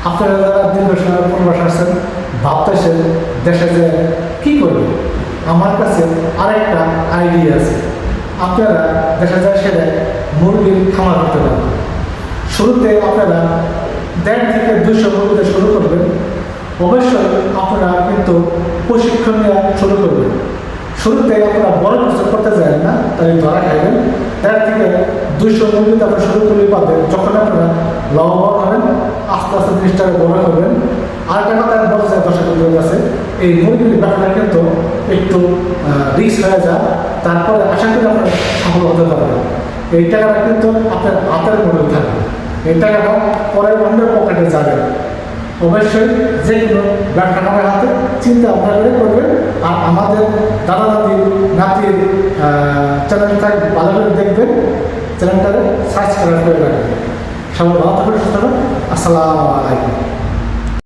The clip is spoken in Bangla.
আপনারা যারা দীর্ঘ সময় প্রবাস আসছেন, ভাবতেছেন দেশে যে কী করবে, আমার কাছে আরেকটা আইডিয়া আছে। আপনারা দেখা যায় সেটা মুরগির খামার করতে পারেন। শুরুতে আপনারা 1.5 থেকে 200 মুরগিতে শুরু করবেন। অবশ্যই আপনারা কিন্তু প্রশিক্ষণ নেওয়া শুরু করবেন। শুরুতে আপনারা বড় কিছু করতে যায় না, তাই ধরা খাইবেন। 1.5 থেকে 200 মুরগিতে আপনারা শুরু করলে পাবেন। যখন আপনারা লাভবান হবেন, আস্তে আস্তে জিনিসটাকে বড় করবেন। আরেকটা কথা বলা যায় দর্শকদের কাছে, এই মুরগির ব্যাপারটা কিন্তু একটু রিস্ক হয়ে যায়। তারপরে আশা করি আপনারা সফল হতে পারবেন। এই টাকাটা কিন্তু আপনার হাতের মধ্যে থাকবে। এই টাকাটা পরে অন্যের পকেটে যাবে। অবশ্যই যে কোনো ব্যবসা করার হাতে চিন্তা ভাবনা করে করবেন। আর আমাদের দাদা দাদি নাতির চ্যানেলটা ভালো করে দেখবেন, চ্যানেলটাকে সাবস্ক্রাইব করে রাখবেন। সবাই ভালো থাকবেন, সুস্থ থাকবেন। আসসালামু আলাইকুম।